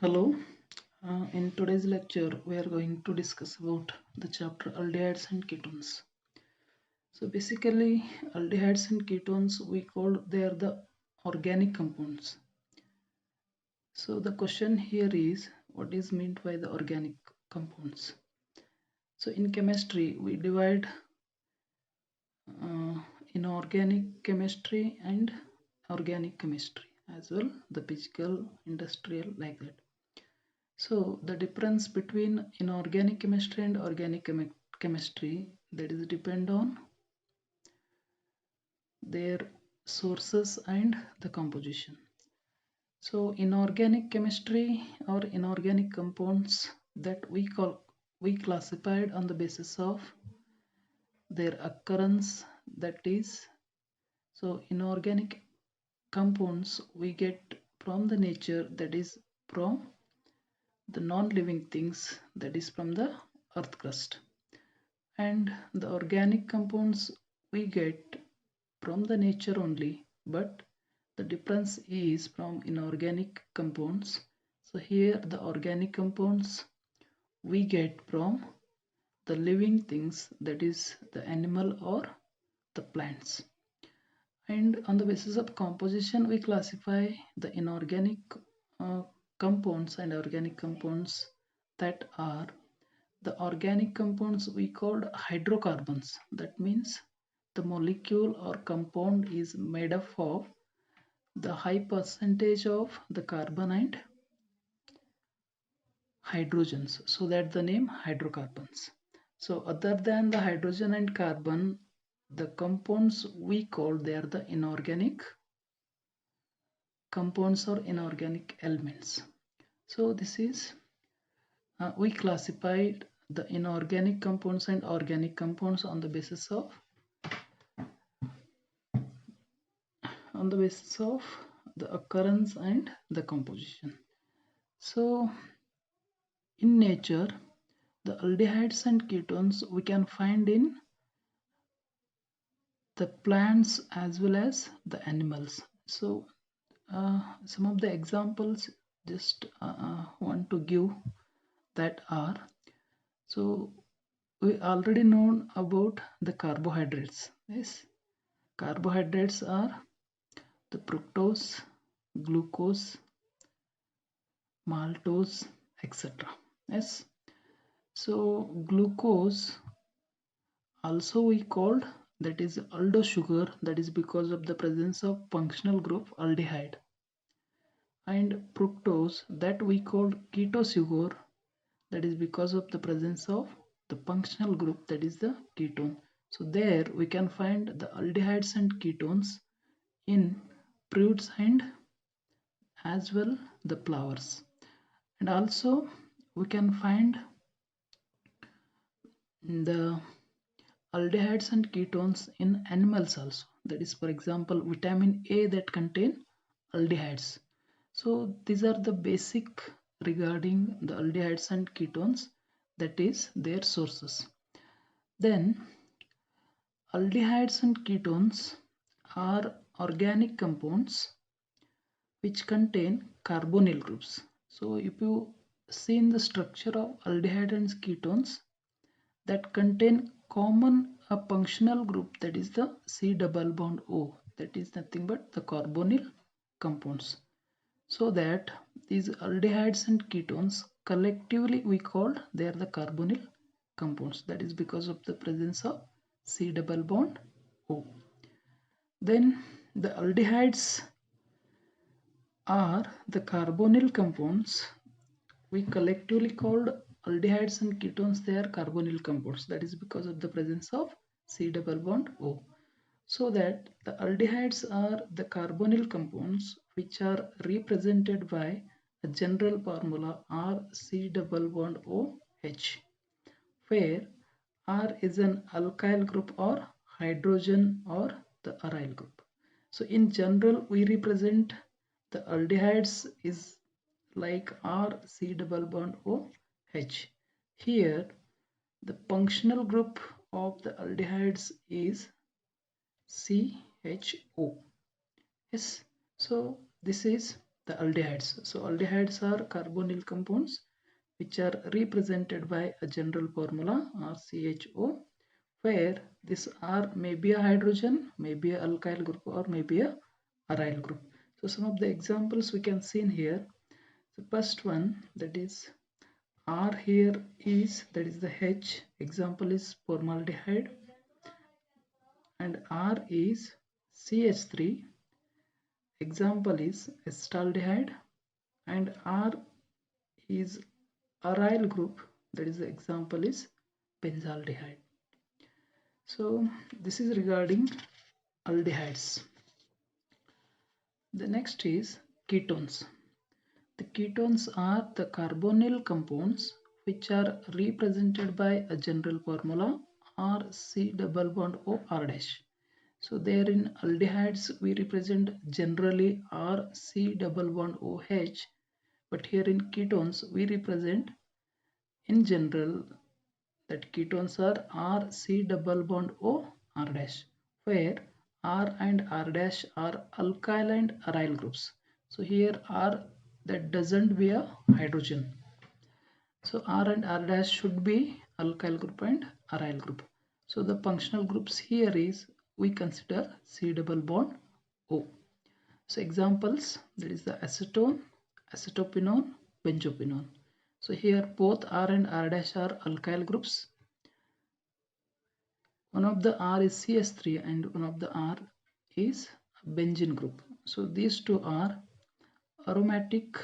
Hello. In today's lecture, we are going to discuss about the chapter aldehydes and ketones. So basically, aldehydes and ketones we call they are the organic compounds. So the question here is, what is meant by the organic compounds? So in chemistry, we divide inorganic chemistry and organic chemistry as well, the physical, industrial, like that. So the difference between inorganic chemistry and organic chemistry, that is depend on their sources and the composition. So inorganic chemistry or inorganic compounds that we classified on the basis of their occurrence, that is, so inorganic compounds we get from the nature, that is from the non-living things, that is from the earth crust, and the organic compounds we get from the nature only, but the difference is from inorganic compounds. So here the organic compounds we get from the living things, that is the animal or the plants, and on the basis of composition we classify the inorganic uh, compounds and organic compounds. That are the organic compounds we called hydrocarbons. That means the molecule or compound is made up of the high percentage of the carbon and hydrogens, so that the name hydrocarbons. So other than the hydrogen and carbon, the compounds we call they are the inorganic compounds or inorganic elements. So this is we classified the inorganic compounds and organic compounds on the basis of the occurrence and the composition. So in nature, the aldehydes and ketones we can find in the plants as well as the animals. So some of the examples just want to give that are, so we already know about the carbohydrates. Yes, carbohydrates are the fructose, glucose, maltose, etc. Yes, so glucose also we called, that is aldose sugar, that is because of the presence of functional group aldehyde, and fructose that we called keto sugar, that is because of the presence of the functional group, that is the ketone. So there we can find the aldehydes and ketones in fruits and as well the flowers, and also we can find the aldehydes and ketones in animals also, that is for example vitamin A that contain aldehydes. So these are the basic regarding the aldehydes and ketones, that is their sources. Then aldehydes and ketones are organic compounds which contain carbonyl groups. So if you see in the structure of aldehyde and ketones, that contain common a functional group, that is the C double bond O, that is nothing but the carbonyl compounds. So that these aldehydes and ketones collectively we called they are the carbonyl compounds, that is because of the presence of C double bond O. Then the aldehydes are the carbonyl compounds we collectively called aldehydes and ketones, they are carbonyl compounds, that is because of the presence of C double bond O. So that the aldehydes are the carbonyl compounds which are represented by a general formula R C double bond O H, where R is an alkyl group or hydrogen or the aryl group. So in general we represent the aldehydes is like R C double bond O H. Here the functional group of the aldehydes is CHO. Yes, so this is the aldehydes. So aldehydes are carbonyl compounds which are represented by a general formula or CHO, where this R may be a hydrogen, may be a alkyl group, or may be a aryl group. So some of the examples we can see in here. The first one, that is R here is, that is the H, example is formaldehyde, and R is CH3, example is acetaldehyde, and R is aryl group, that is the example is benzaldehyde. So this is regarding aldehydes. The next is ketones. The ketones are the carbonyl compounds which are represented by a general formula R C double bond O R dash. So there in aldehydes we represent generally R C double bond O H, but here in ketones we represent in general that ketones are R C double bond O R dash, where R and R dash are alkyl and aryl groups. So here R, that doesn't be a hydrogen. So R and R dash should be alkyl group and aryl group. So the functional groups here is, we consider C double bond O. So examples, that is the acetone, acetopenone, benzopenone. So here both R and R dash are alkyl groups. One of the R is CS3 and one of the R is benzene group. So these two are aromatic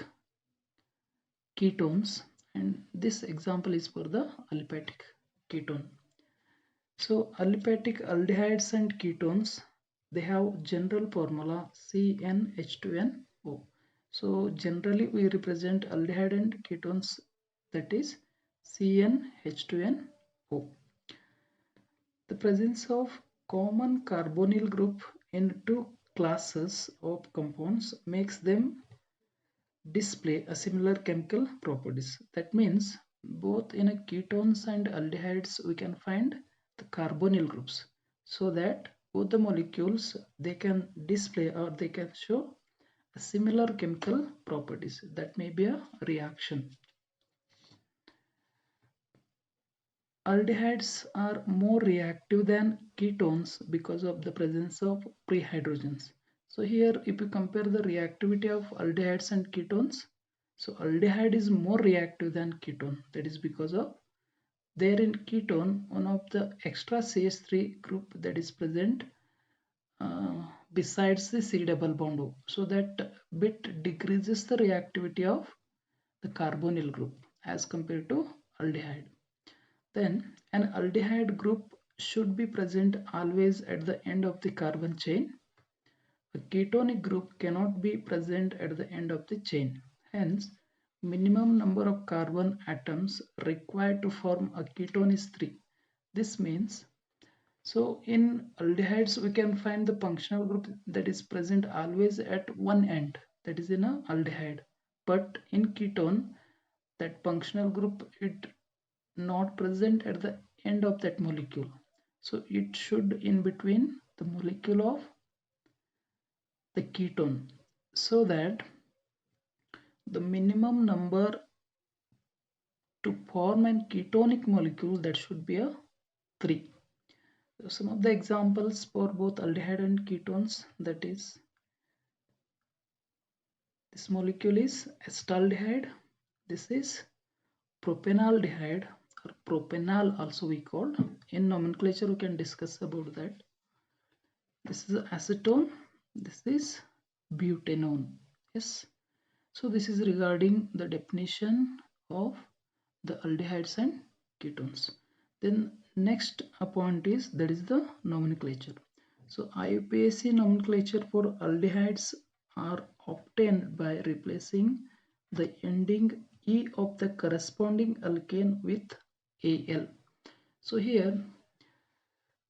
ketones, and this example is for the aliphatic ketone. So aliphatic aldehydes and ketones, they have general formula CnH2nO. So generally we represent aldehyde and ketones, that is CnH2nO. The presence of common carbonyl group in two classes of compounds makes them display a similar chemical properties. That means both in a ketones and aldehydes we can find the carbonyl groups, so that both the molecules, they can display or they can show a similar chemical properties. That may be a reaction. Aldehydes are more reactive than ketones because of the presence of free hydrogens. So here if you compare the reactivity of aldehydes and ketones, so aldehyde is more reactive than ketone. That is because of there in ketone one of the extra CH3 group that is present besides the C double bond O. So that bit decreases the reactivity of the carbonyl group as compared to aldehyde. Then an aldehyde group should be present always at the end of the carbon chain. A ketonic group cannot be present at the end of the chain. Hence, minimum number of carbon atoms required to form a ketone is 3. This means, so in aldehydes we can find the functional group that is present always at one end, that is in a aldehyde. But in ketone, that functional group, it not present at the end of that molecule. So it should in between the molecule of the ketone, so that the minimum number to form an ketonic molecule, that should be a 3. So some of the examples for both aldehyde and ketones, that is this molecule is acetaldehyde, this is propanaldehyde or propanal also we call. In nomenclature we can discuss about that. This is acetone, this is butanone. Yes, so this is regarding the definition of the aldehydes and ketones. Then next point is, that is the nomenclature. So IUPAC nomenclature for aldehydes are obtained by replacing the ending E of the corresponding alkane with Al. So here,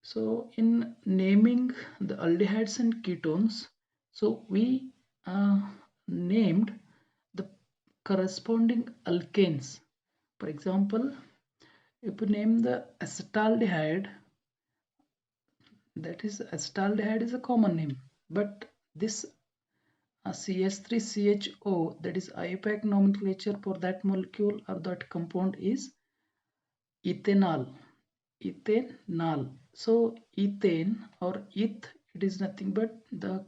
so in naming the aldehydes and ketones, so we named the corresponding alkanes. For example, if you name the acetaldehyde, that is acetaldehyde is a common name, but this CH3CHO, that is IUPAC nomenclature for that molecule or that compound is ethanol. Ethanol. So ethane or eth, it is nothing but the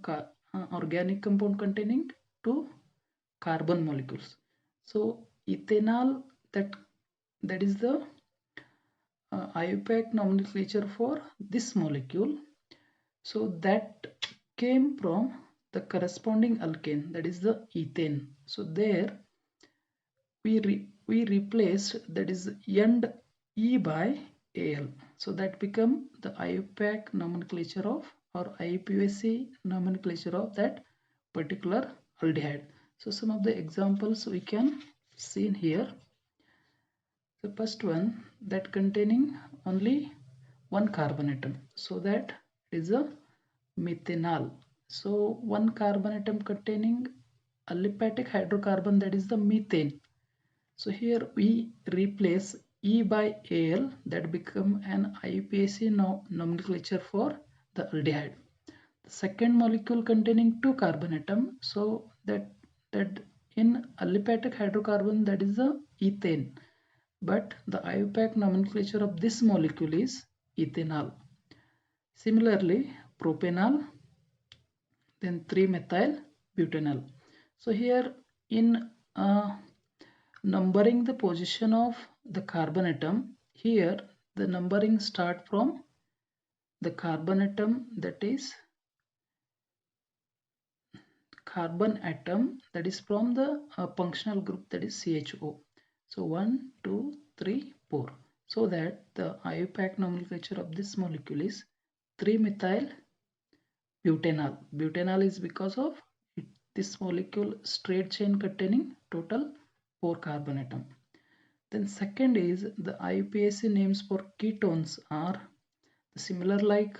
organic compound containing two carbon molecules. So ethanol, that is the IUPAC nomenclature for this molecule. So that came from the corresponding alkane, that is the ethane. So there we replaced, that is end E by Al. So that become the IUPAC nomenclature of, or IUPAC nomenclature of that particular aldehyde. So some of the examples we can see in here. The first one, that containing only one carbon atom, so that is a methanol. So one carbon atom containing aliphatic hydrocarbon, that is the methane. So here we replace E by Al, that become an IUPAC nomenclature for the aldehyde. The second molecule containing two carbon atom, so that in aliphatic hydrocarbon, that is the ethane, but the IUPAC nomenclature of this molecule is ethanol. Similarly, propanol, then 3-methyl butanol. So here in numbering the position of the carbon atom, here the numbering start from the carbon atom, that is from the functional group, that is CHO. So 1, 2, 3, 4. So that the IUPAC nomenclature of this molecule is 3-methyl butanol. Butanol is because of this molecule straight chain containing total 4 carbon atom. Then second is the IUPAC names for ketones are similar like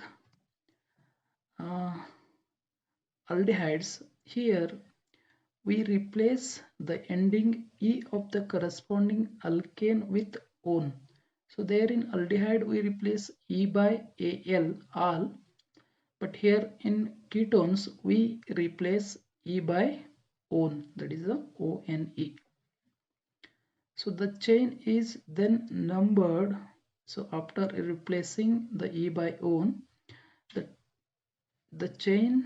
aldehydes. Here we replace the ending E of the corresponding alkane with -one. So there in aldehyde we replace E by Al, all, but here in ketones we replace E by -one, that is the ONE. So the chain is then numbered. So after replacing the E by -one, the chain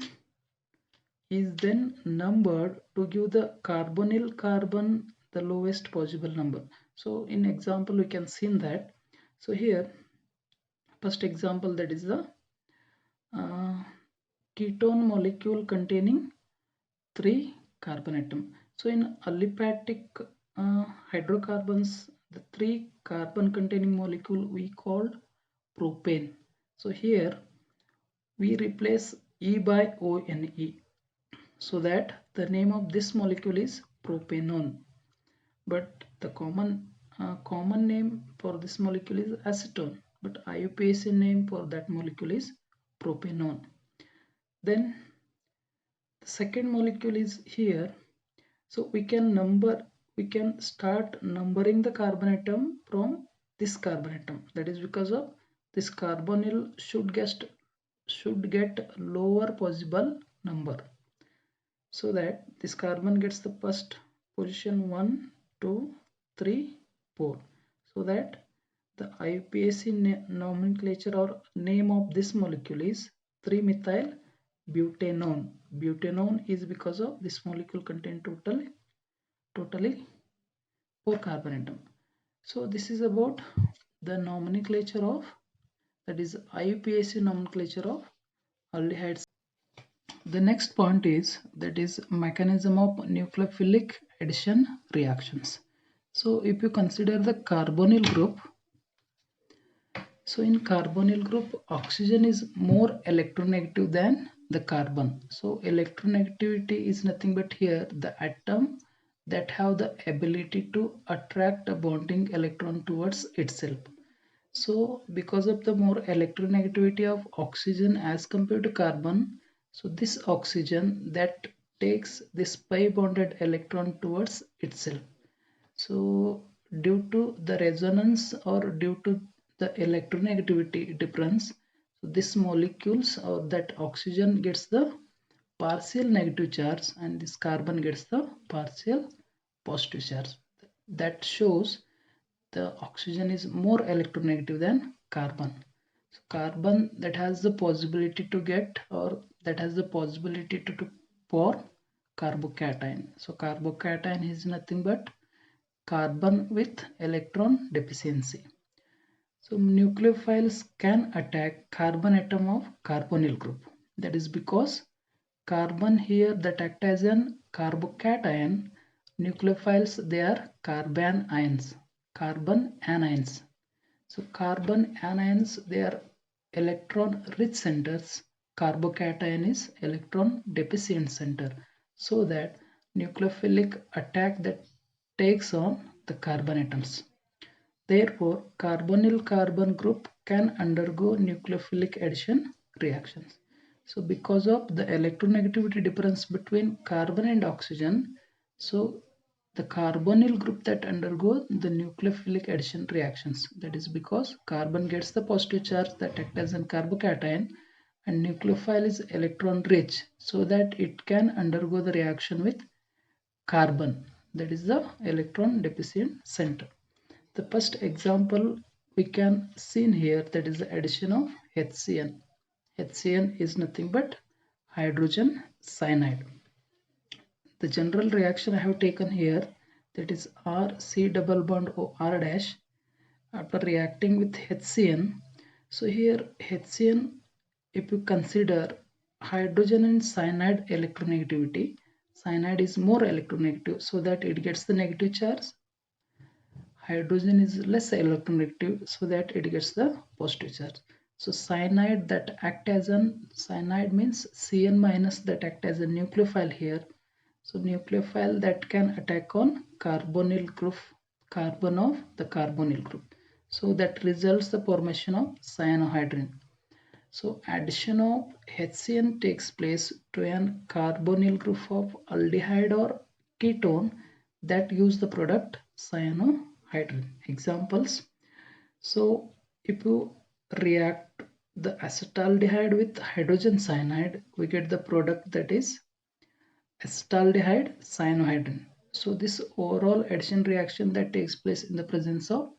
is then numbered to give the carbonyl carbon the lowest possible number. So in example we can see that. So here first example, that is the ketone molecule containing 3 carbon atom. So in aliphatic hydrocarbons, the 3 carbon containing molecule we called propane. So here we replace E by ONE, so that the name of this molecule is propanone. But the common name for this molecule is acetone, but IUPAC name for that molecule is propanone. Then the second molecule is here. So we can start numbering the carbon atom from this carbon atom. That is because of this carbonyl should get lower possible number, so that this carbon gets the first position 1, 2, 3, 4. So that the IUPAC nomenclature or name of this molecule is 3-methyl butanone. Butanone is because of this molecule contain totally 4 carbon atom. So this is about the nomenclature of, that is IUPAC nomenclature of aldehydes. The next point is, that is mechanism of nucleophilic addition reactions. So if you consider the carbonyl group, so in carbonyl group oxygen is more electronegative than the carbon. So electronegativity is nothing but here the atom that have the ability to attract a bonding electron towards itself. So because of the more electronegativity of oxygen as compared to carbon, so this oxygen that takes this pi bonded electron towards itself. So due to the resonance or due to the electronegativity difference, so this molecules or that oxygen gets the partial negative charge and this carbon gets the partial positive charge. That shows the oxygen is more electronegative than carbon. So carbon that has the possibility to get, or that has the possibility to form carbocation. So carbocation is nothing but carbon with electron deficiency. So nucleophiles can attack carbon atom of carbonyl group. That is because carbon here that act as an carbocation. Nucleophiles, they are carbon anions. Carbon anions. So carbon anions, they are electron rich centers. Carbocation is electron deficient center. So that nucleophilic attack that takes on the carbon atoms. Therefore, carbonyl carbon group can undergo nucleophilic addition reactions. So because of the electronegativity difference between carbon and oxygen, so the carbonyl group that undergo the nucleophilic addition reactions. That is because carbon gets the positive charge that acts as an carbocation and nucleophile is electron rich so that it can undergo the reaction with carbon. That is the electron deficient center. The first example we can see in here, that is the addition of HCN. HCN is nothing but hydrogen cyanide. The general reaction I have taken here, that is RC double bond OR dash after reacting with HCN. So here HCN, if you consider hydrogen and cyanide electronegativity, cyanide is more electronegative so that it gets the negative charge. Hydrogen is less electronegative so that it gets the positive charge. So cyanide that act as an, cyanide means Cn minus that act as a nucleophile here. So nucleophile that can attack on carbonyl group, carbon of the carbonyl group. So that results the formation of cyanohydrin. So addition of HCN takes place to an carbonyl group of aldehyde or ketone that use the product cyanohydrin. Examples. So if you react the acetaldehyde with hydrogen cyanide, we get the product that is acetaldehyde cyanohydrin. So this overall addition reaction that takes place in the presence of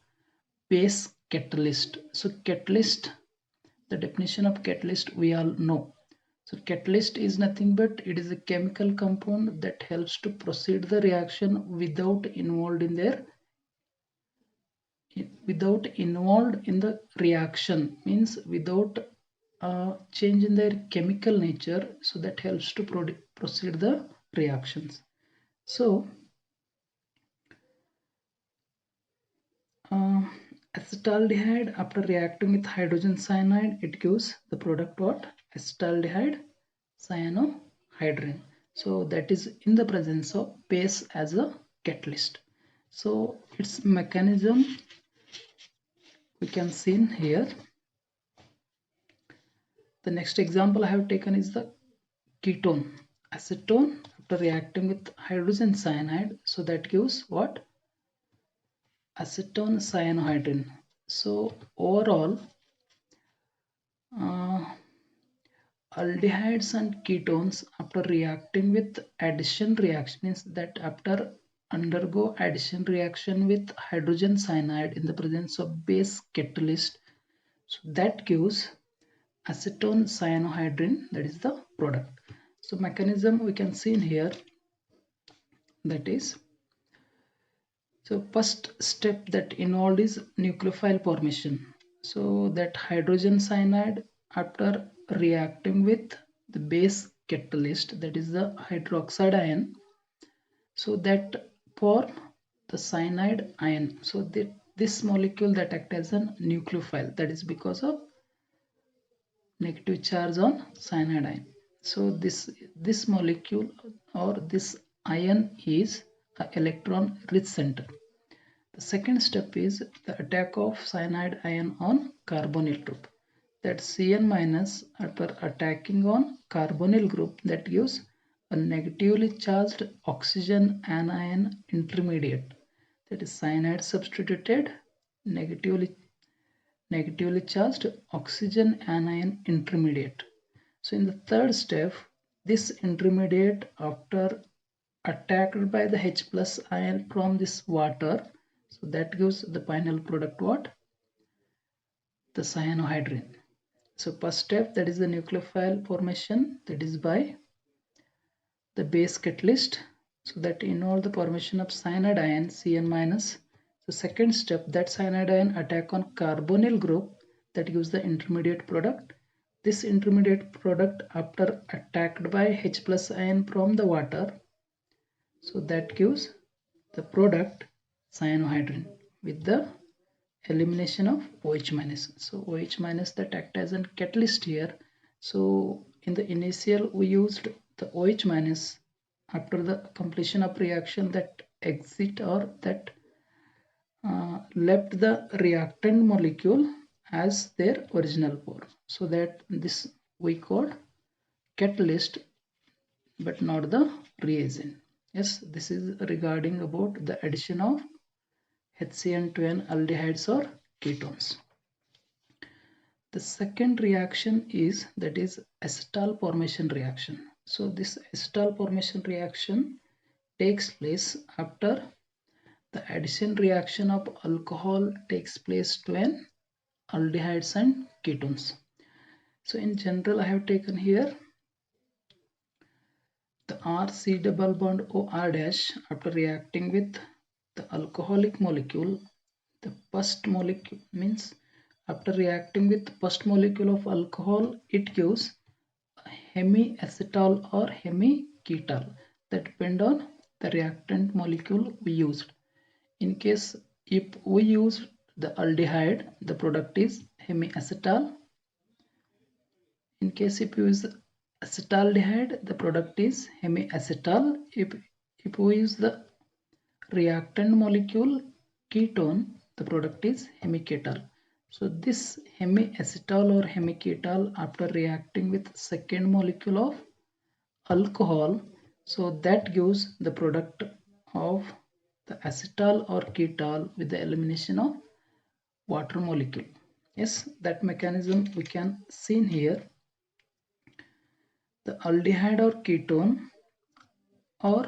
base catalyst. So catalyst, the definition of catalyst we all know. So catalyst is nothing but it is a chemical compound that helps to proceed the reaction without involved in the reaction, means without change in their chemical nature, so that helps to proceed the reactions. So acetaldehyde after reacting with hydrogen cyanide, it gives the product what? Acetaldehyde cyanohydrin. So that is in the presence of base as a catalyst. So its mechanism we can see in here. The next example I have taken is the ketone. Acetone after reacting with hydrogen cyanide, so that gives what? Acetone cyanohydrin. So overall aldehydes and ketones after reacting with addition reaction, means that after undergo addition reaction with hydrogen cyanide in the presence of base catalyst, so that gives acetone cyanohydrin, that is the product. So mechanism we can see in here, that is, so first step that involved is nucleophile formation. So that hydrogen cyanide after reacting with the base catalyst, that is the hydroxide ion, so that form the cyanide ion. So this molecule that act as a nucleophile, that is because of negative charge on cyanide ion. So this molecule or this ion is an electron rich center. The second step is the attack of cyanide ion on carbonyl group. That Cn minus after attacking on carbonyl group, that gives a negatively charged oxygen anion intermediate. That is cyanide substituted negatively charged oxygen anion intermediate. So in the third step, this intermediate, after attacked by the H plus ion from this water, so that gives the final product what? The cyanohydrin. So first step, that is the nucleophile formation, that is by the base catalyst, so that involve the formation of cyanide ion Cn minus. So second step, that cyanide ion attack on carbonyl group, that gives the intermediate product. This intermediate product after attacked by H plus ion from the water, so that gives the product cyanohydrin with the elimination of OH minus. So OH minus that act as a catalyst here. So in the initial we used the OH minus. After the completion of reaction, that exit or that left the reactant molecule as their original form. So that this we call catalyst but not the reagent. Yes, this is regarding about the addition of HCN to an aldehydes or ketones. The second reaction is, that is acetal formation reaction. So this acetal formation reaction takes place after the addition reaction of alcohol takes place to an aldehydes and ketones. So in general, I have taken here the RC double bond OR dash after reacting with the alcoholic molecule. The first molecule means after reacting with first molecule of alcohol, it gives hemiacetal or hemiketal, that depend on the reactant molecule we used. In case if we use the aldehyde, the product is hemiacetal. In case if you use acetaldehyde, the product is hemiacetal. If we use the reactant molecule ketone, the product is hemiketal. So this hemiacetal or hemiketal after reacting with second molecule of alcohol, so that gives the product of the acetal or ketal with the elimination of water molecule. Yes, that mechanism we can see in here. The aldehyde or ketone, or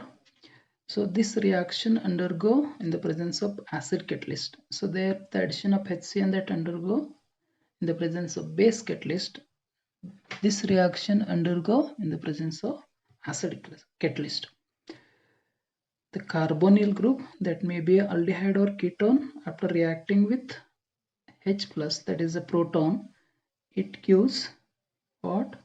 so this reaction undergo in the presence of acid catalyst. So there the addition of HCN that undergo in the presence of base catalyst. This reaction undergo in the presence of acid catalyst. The carbonyl group, that may be aldehyde or ketone, after reacting with H plus, that is a proton, it gives what?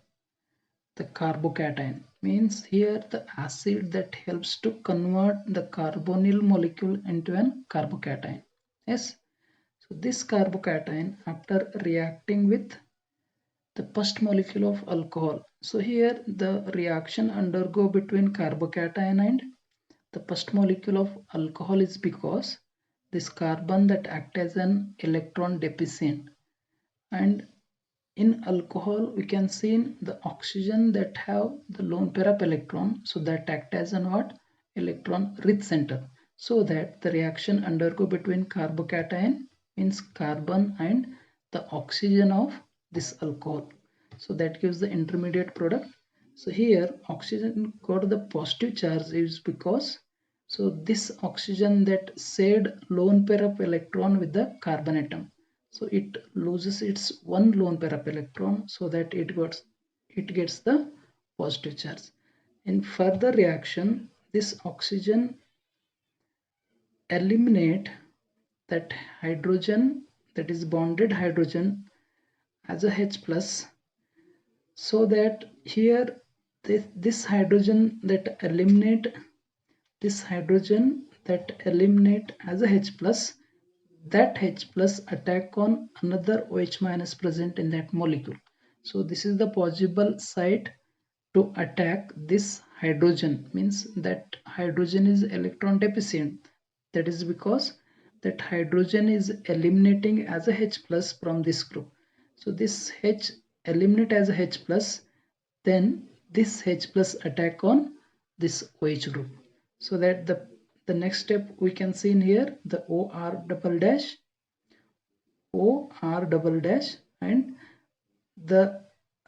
The carbocation. Means here the acid that helps to convert the carbonyl molecule into an carbocation. Yes. So this carbocation after reacting with the first molecule of alcohol. So here the reaction undergo between carbocation and the first molecule of alcohol is because this carbon that act as an electron deficient, and in alcohol we can see the oxygen that have the lone pair of electron, so that act as an what? Electron rich center, so that the reaction undergo between carbocation means carbon and the oxygen of this alcohol, so that gives the intermediate product. So here oxygen got the positive charge is because, so this oxygen that shared lone pair of electron with the carbon atom, so it loses its one lone pair of electron, so that it gets the positive charge. In further reaction, this oxygen eliminate that hydrogen, that is bonded hydrogen, as a H plus, so that here this hydrogen that eliminate as a H plus, that H plus attack on another OH minus present in that molecule. So this is the possible site to attack this hydrogen, means that hydrogen is electron deficient. That is because that hydrogen is eliminating as a H plus from this group. So this H eliminate as a H plus, then this H plus attack on this OH group. So that the next step we can see in here, the OR double dash, and the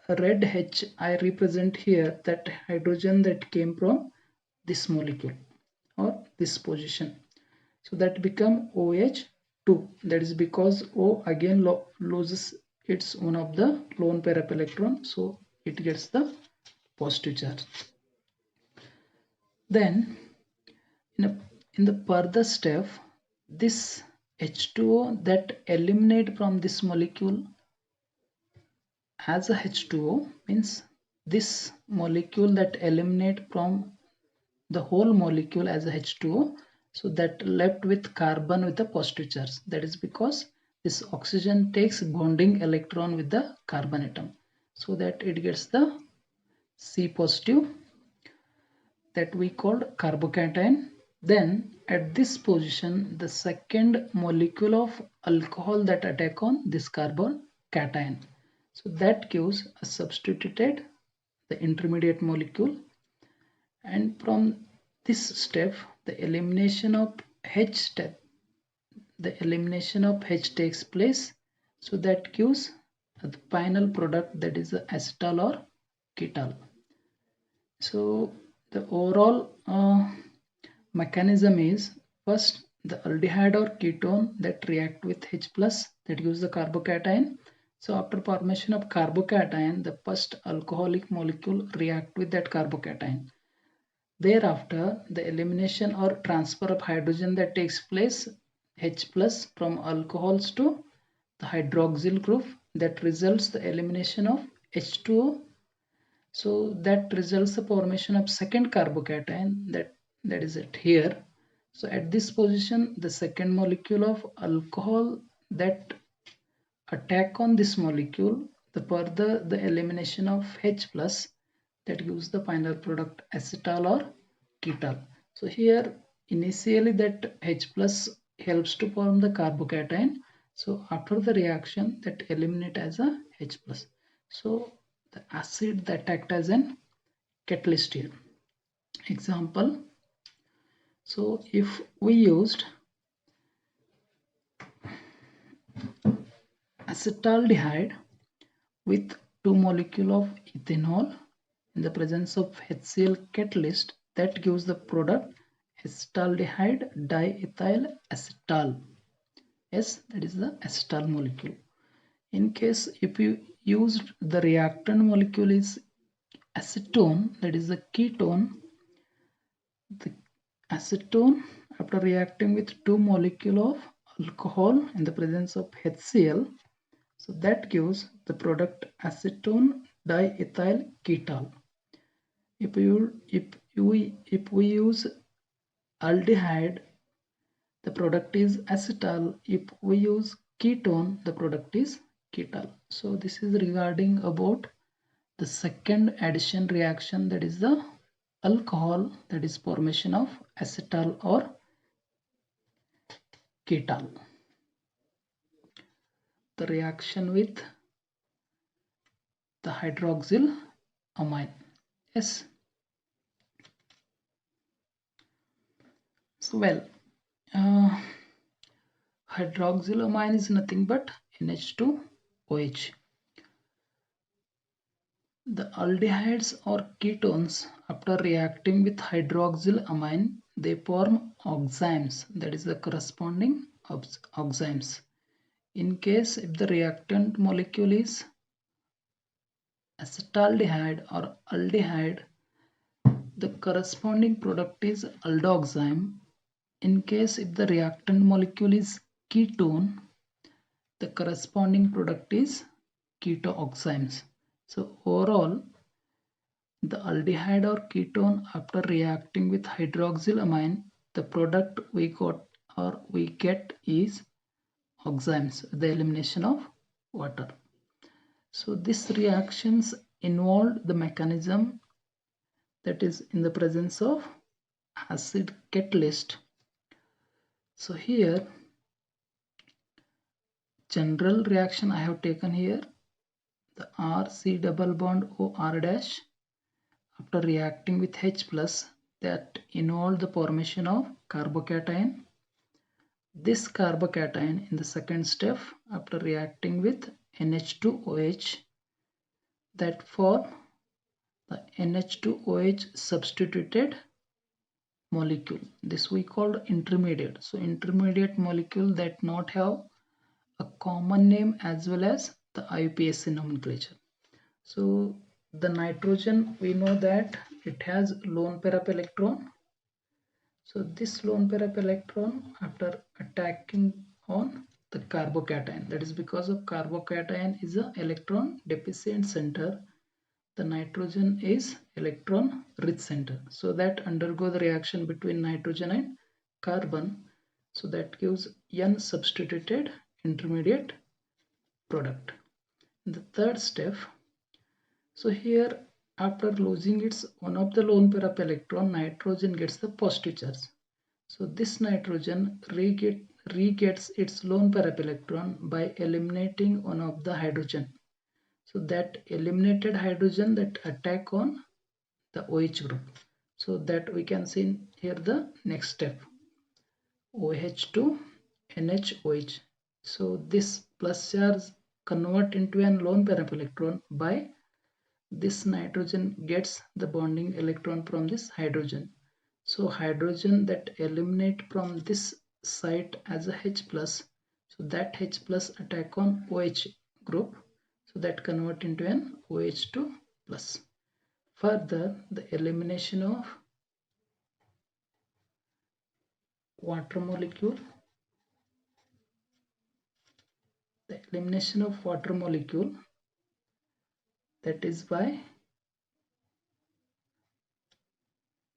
red H I represent here that hydrogen that came from this molecule or this position. So that become OH2. That is because O again loses its one of the lone pair of electron, so it gets the positive charge. Then in the further step, this H2O that eliminate from this molecule as a H2O means this molecule that eliminate from the whole molecule as a H2O, so that left with carbon with a positive charge. That is because this oxygen takes bonding electron with the carbon atom, so that it gets the C positive that we called carbocation. Then at this position, the second molecule of alcohol that attack on this carbon cation. So that gives a substituted the intermediate molecule, and from this step the elimination of H takes place, so that gives the final product, that is the acetal or ketal. So the overall mechanism is, first the aldehyde or ketone that react with H plus, that gives the carbocation. So after formation of carbocation, the first alcoholic molecule react with that carbocation. Thereafter, the elimination or transfer of hydrogen that takes place, H plus from alcohols to the hydroxyl group, that results the elimination of H2O. So that results the formation of second carbocation, that is it here. So at this position, the second molecule of alcohol that attack on this molecule, the further the elimination of H plus, that gives the final product acetal or ketal. So here initially that H plus helps to form the carbocation. So after the reaction, that eliminate as a H plus. So the acid that act as an catalyst here. Example, so if we used acetaldehyde with 2 molecule of ethanol in the presence of HCl catalyst, that gives the product acetaldehyde diethyl acetal. Yes, that is the acetal molecule. In case if you used the reactant molecule is acetone, that is the ketone, the acetone after reacting with 2 molecule of alcohol in the presence of HCl, so that gives the product acetone diethyl ketal. If we use aldehyde, the product is acetal. If we use ketone, the product is ketal. So this is regarding about the second addition reaction, that is the alcohol, that is formation of acetal or ketal. The reaction with the hydroxyl amine. Yes. So well, hydroxylamine is nothing but NH2OH. The aldehydes or ketones, after reacting with hydroxylamine, they form oximes, that is the corresponding oximes. In case if the reactant molecule is acetaldehyde or aldehyde, the corresponding product is aldoxime. In case if the reactant molecule is ketone, the corresponding product is ketooximes. So overall, the aldehyde or ketone after reacting with hydroxylamine, the product we got or we get is oximes, the elimination of water. So these reactions involved the mechanism, that is in the presence of acid catalyst. So here general reaction I have taken here, the RC double bond OR dash after reacting with H plus, that involved the formation of carbocation. This carbocation in the second step after reacting with NH2OH, that form the NH2OH substituted molecule. This we called intermediate. So intermediate molecule that not have a common name as well as the IUPAC nomenclature. So the nitrogen, we know that it has lone pair of electron. So this lone pair of electron, after attacking on the carbocation, that is because of carbocation is a electron deficient center, the nitrogen is electron rich center, so that undergo the reaction between nitrogen and carbon, so that gives N substituted intermediate product. In the third step, so here after losing its one of the lone pair of electron, nitrogen gets the positive charge. So this nitrogen regets its lone pair of electron by eliminating one of the hydrogen. So that eliminated hydrogen that attack on the OH group. So that we can see here the next step, OH2 NHOH. So this plus charge convert into an lone pair of electron by this nitrogen gets the bonding electron from this hydrogen. So hydrogen that eliminate from this site as a H plus, so that H plus attack on OH group, so that convert into an OH2 plus. Further, the elimination of water molecule, that is why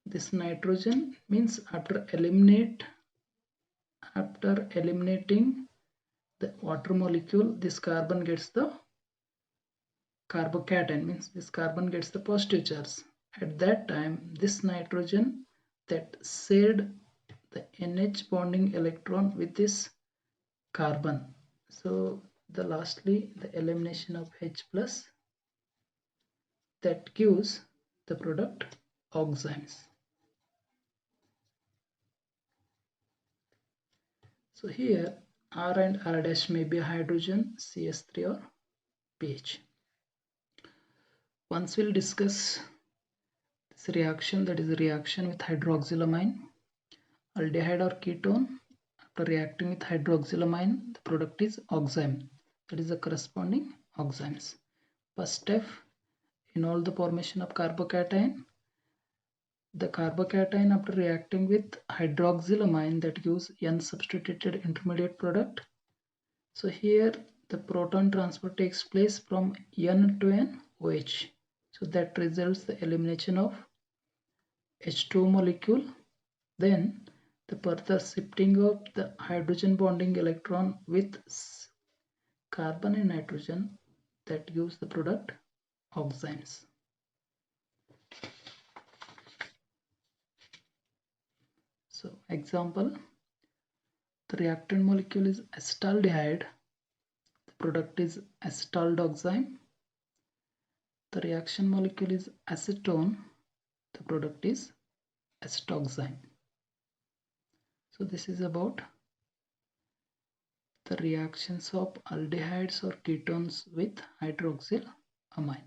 this nitrogen means after eliminating the water molecule, this carbon gets the carbocation, means this carbon gets the positive charge. At that time, this nitrogen that shared the NH bonding electron with this carbon. So lastly the elimination of H plus that gives the product oximes. So here R and R dash may be hydrogen, CS3 or pH. Once we'll discuss this reaction, that is a reaction with hydroxylamine, aldehyde or ketone. After reacting with hydroxylamine, the product is oxime, that is the corresponding oximes. First step, in all the formation of carbocation, the carbocation after reacting with hydroxylamine that gives N substituted intermediate product. So here the proton transfer takes place from N to an OH. So that results the elimination of H2O molecule. Then the further shifting of the hydrogen bonding electron with carbon and nitrogen that gives the product oximes. So example, the reactant molecule is acetaldehyde, the product is acetaldoxime. The reaction molecule is acetone, the product is acetoxime. So this is about the reactions of aldehydes or ketones with hydroxyl amine.